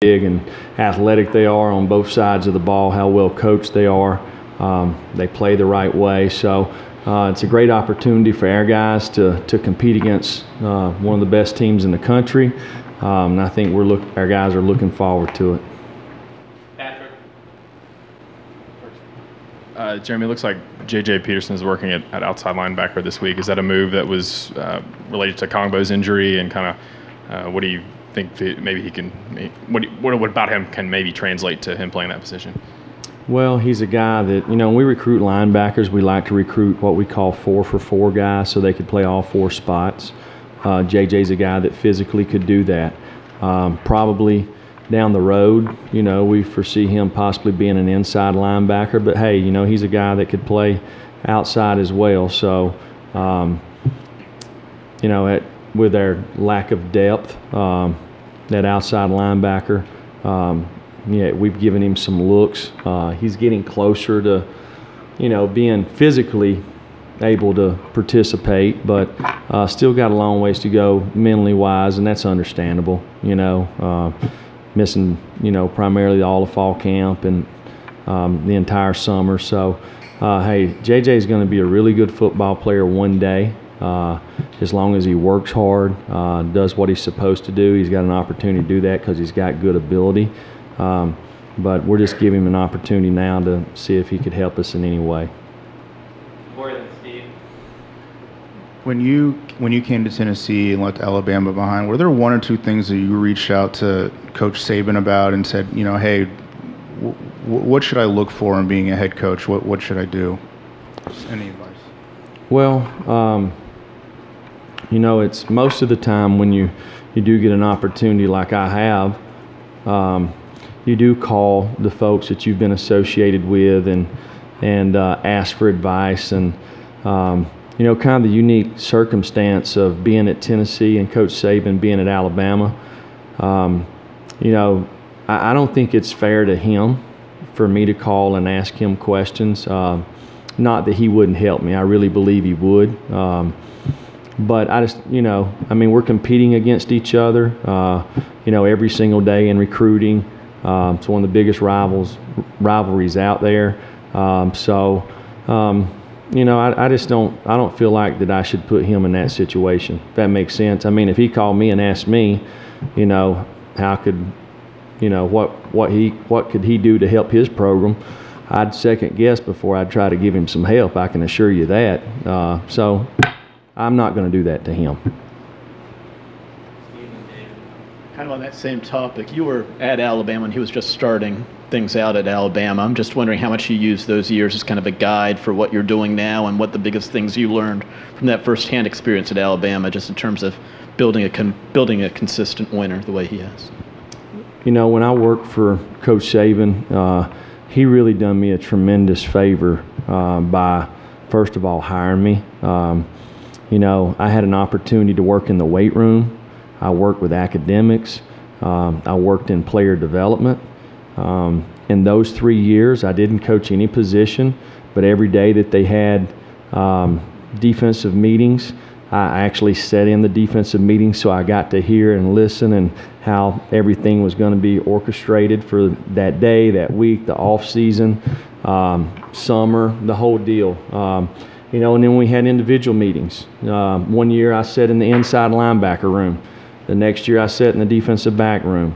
big and athletic they are on both sides of the ball, how well coached they are. They play the right way. So it's a great opportunity for our guys to compete against one of the best teams in the country. And I think our guys are looking forward to it. Patrick. Jeremy, it looks like J.J. Peterson is working at outside linebacker this week. Is that a move that was related to Kongbo's injury, and kind of what do you think maybe he can – what about him can maybe translate to him playing that position? Well, he's a guy that, when we recruit linebackers, we like to recruit what we call 4-for-4 guys so they could play all four spots. JJ's a guy that physically could do that. Probably down the road, we foresee him possibly being an inside linebacker. But, hey, he's a guy that could play outside as well. So, with our lack of depth, that outside linebacker, we've given him some looks. He's getting closer to, being physically able to participate, but still got a long ways to go mentally wise, and that's understandable. Missing, primarily all of fall camp and the entire summer. So, hey, JJ is going to be a really good football player one day. As long as he works hard, does what he's supposed to do. He's got an opportunity to do that because he's got good ability. But we're just giving him an opportunity now to see if he could help us in any way. More than Steve. When you came to Tennessee and left Alabama behind, were there one or two things that you reached out to Coach Saban about and said, hey, what should I look for in being a head coach? What should I do? Just any advice? Well, it's most of the time when you do get an opportunity like I have, you do call the folks that you've been associated with and ask for advice. And, kind of the unique circumstance of being at Tennessee and Coach Saban being at Alabama, I don't think it's fair to him for me to call and ask him questions. Not that he wouldn't help me. I really believe he would. But I just, we're competing against each other, every single day in recruiting. It's one of the biggest rivalries out there. I don't feel like that I should put him in that situation, if that makes sense. If he called me and asked me, how could, what could he do to help his program, I'd second guess before I'd try to give him some help. I can assure you that. So I'm not going to do that to him. Kind of on that same topic, you were at Alabama and he was just starting things out at Alabama. I'm just wondering how much you use those years as kind of a guide for what you're doing now and what the biggest things you learned from that firsthand experience at Alabama, just in terms of building a consistent winner the way he has. When I worked for Coach Saban, he really done me a tremendous favor by, first of all, hiring me. I had an opportunity to work in the weight room. I worked with academics. I worked in player development. In those 3 years, I didn't coach any position, but every day that they had defensive meetings, I actually sat in the defensive meetings, so I got to hear and listen and how everything was going to be orchestrated for that day, that week, the off season, summer, the whole deal. And then we had individual meetings. One year I sat in the inside linebacker room. The next year I sat in the defensive back room.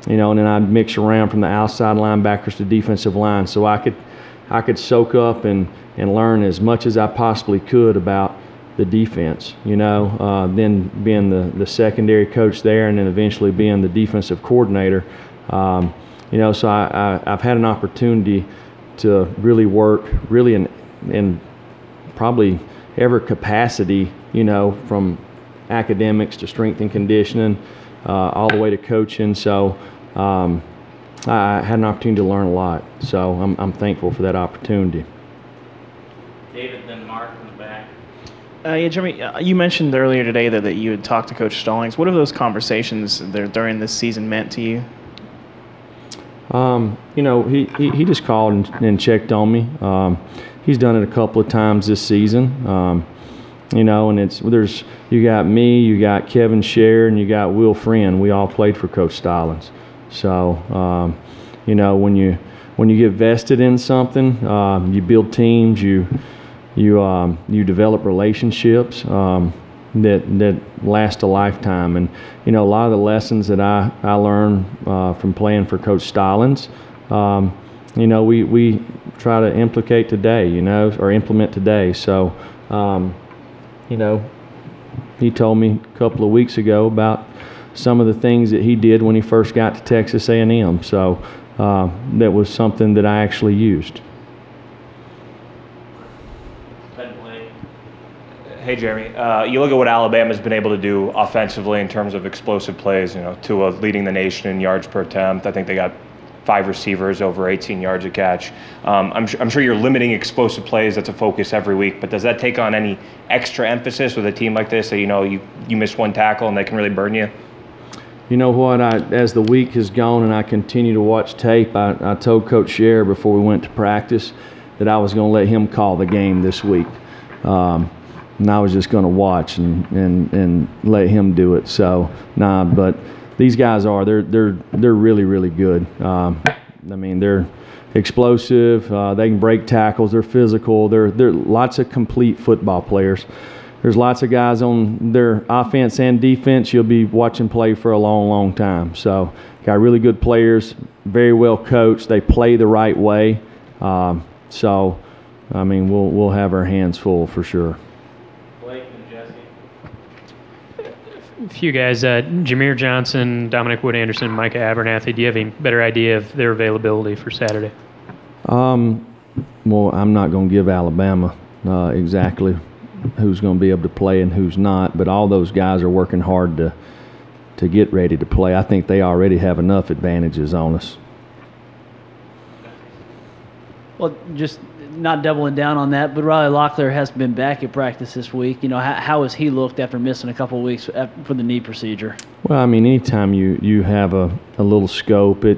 And then I'd mix around from the outside linebackers to defensive line, so I could soak up and learn as much as I possibly could about the defense. Then being the secondary coach there, and then eventually being the defensive coordinator. So I've had an opportunity to really work in probably every capacity, from academics to strength and conditioning, all the way to coaching. So I had an opportunity to learn a lot. So I'm thankful for that opportunity. David, then Mark in the back. Yeah, Jeremy, you mentioned earlier today that you had talked to Coach Stallings. What have those conversations during this season meant to you? He just called and checked on me. He's done it a couple of times this season. And you got me, you got Kevin Sher, and you got Will Friend. We all played for Coach Stallings. So, you know, when you get vested in something, you build teams, you develop relationships that last a lifetime. And you know, a lot of the lessons that I learned from playing for Coach Stallings, you know, we try to implement today. So, you know, he told me a couple of weeks ago about some of the things that he did when he first got to Texas A&M. So that was something that I actually used. Hey, Jeremy. You look at what Alabama's been able to do offensively in terms of explosive plays. You know, Tua leading the nation in yards per attempt. I think they got 5 receivers over 18 yards a catch. I'm sure you're limiting explosive plays. That's a focus every week. But does that take on any extra emphasis with a team like this that, you know, you miss one tackle and they can really burn you? You know what, as the week has gone and I continue to watch tape, I told Coach Scher before we went to practice that I was going to let him call the game this week. And I was just going to watch and let him do it. So, but these guys they're really, really good. I mean, they're explosive. They can break tackles. They're physical. They're lots of complete football players. There's lots of guys on their offense and defense you'll be watching play for a long, long time. So, got really good players, very well coached. They play the right way. So, I mean, we'll have our hands full for sure. Blake and Jesse. A few guys, Jameer Johnson, Dominic Wood Anderson, Micah Abernathy. Do you have any better idea of their availability for Saturday? Well, I'm not going to give Alabama exactly who's going to be able to play and who's not, but all those guys are working hard to get ready to play. I think they already have enough advantages on us. Well, just not doubling down on that, but Riley Locklear has been back at practice this week. You know, how has he looked after missing a couple of weeks for the knee procedure? Well, I mean, anytime you have a little scope, it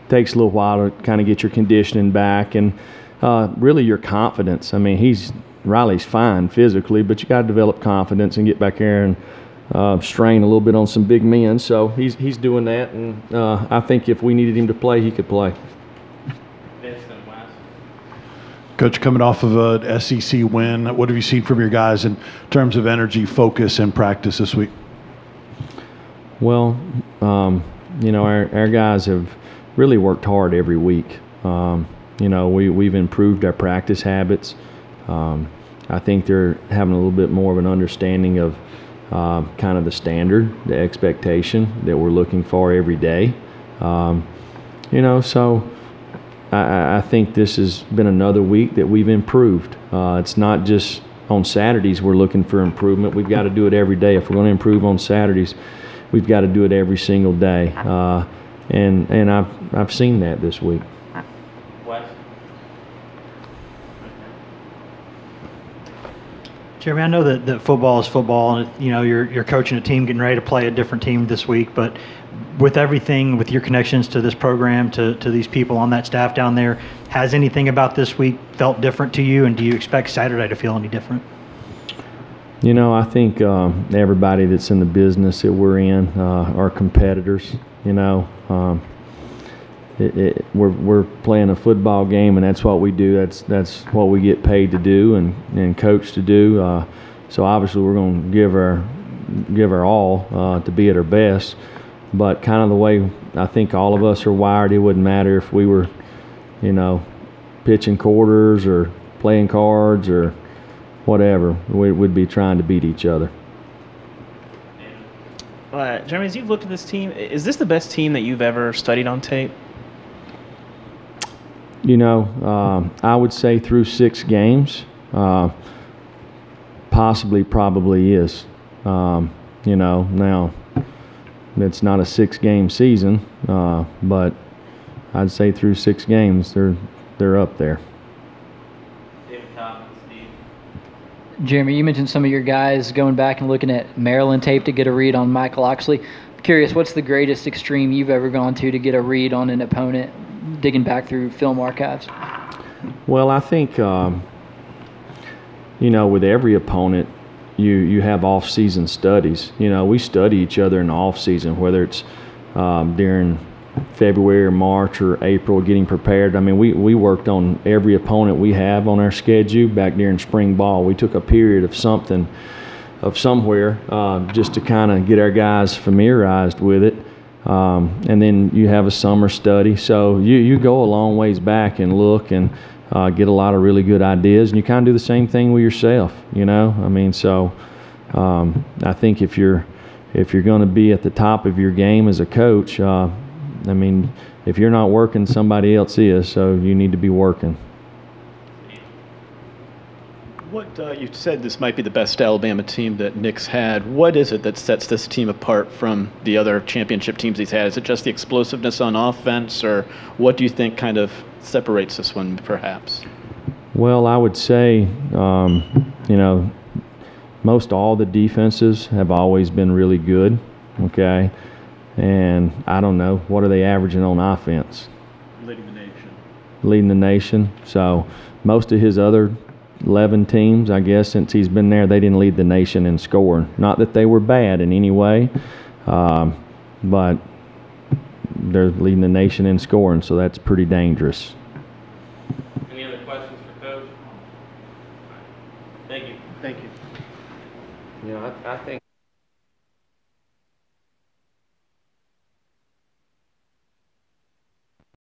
takes a little while to kind of get your conditioning back and really your confidence. I mean, Riley's fine physically, but you got to develop confidence and get back there and strain a little bit on some big men. So he's doing that, and I think if we needed him to play, he could play. Coach, coming off of a SEC win, what have you seen from your guys in terms of energy, focus, and practice this week? Well, you know, our guys have really worked hard every week. You know, we've improved our practice habits. I think they're having a little bit more of an understanding of kind of the standard, the expectation that we're looking for every day. You know, so I think this has been another week that we've improved. It's not just on Saturdays we're looking for improvement. We've got to do it every day. If we're going to improve on Saturdays, we've got to do it every single day. And I've seen that this week. Jeremy, I know that football is football, and you know you're coaching a team, getting ready to play a different team this week. But with everything, with your connections to this program, to these people on that staff down there, has anything about this week felt different to you? And do you expect Saturday to feel any different? You know, I think everybody that's in the business that we're in are competitors. You know, we're playing a football game, and that's what we do. That's what we get paid to do and coached to do. So obviously we're going to give our all to be at our best. But kind of the way I think all of us are wired, it wouldn't matter if we were, you know, pitching quarters or playing cards or whatever. We'd be trying to beat each other. Jeremy, as you've looked at this team, is this the best team that you've ever studied on tape? You know, I would say through 6 games, probably is. You know, now it's not a 6-game season, but I'd say through 6 games, they're up there. Jeremy, you mentioned some of your guys going back and looking at Maryland tape to get a read on Michael Oxley. Curious, what's the greatest extreme you've ever gone to get a read on an opponent, digging back through film archives? Well, I think, you know, with every opponent, you have off-season studies. You know, we study each other in the off-season, whether it's during February or March or April getting prepared. I mean, we worked on every opponent we have on our schedule back during spring ball. We took a period of somewhere just to kind of get our guys familiarized with it. And then you have a summer study. So you go a long ways back and look and get a lot of really good ideas. And you kind of do the same thing with yourself, you know? I mean, so I think if you're going to be at the top of your game as a coach, I mean, if you're not working, somebody else is, so you need to be working. You said this might be the best Alabama team that Nick's had. What is it that sets this team apart from the other championship teams he's had? Is it just the explosiveness on offense, or what do you think kind of separates this one, perhaps? Well, I would say, you know, most all the defenses have always been really good, okay? And I don't know, what are they averaging on offense? Leading the nation. Leading the nation. So most of his other 11 teams, I guess, since he's been there, they didn't lead the nation in scoring. Not that they were bad in any way, but they're leading the nation in scoring, so that's pretty dangerous. Any other questions for Coach? Thank you. Thank you. You know, I think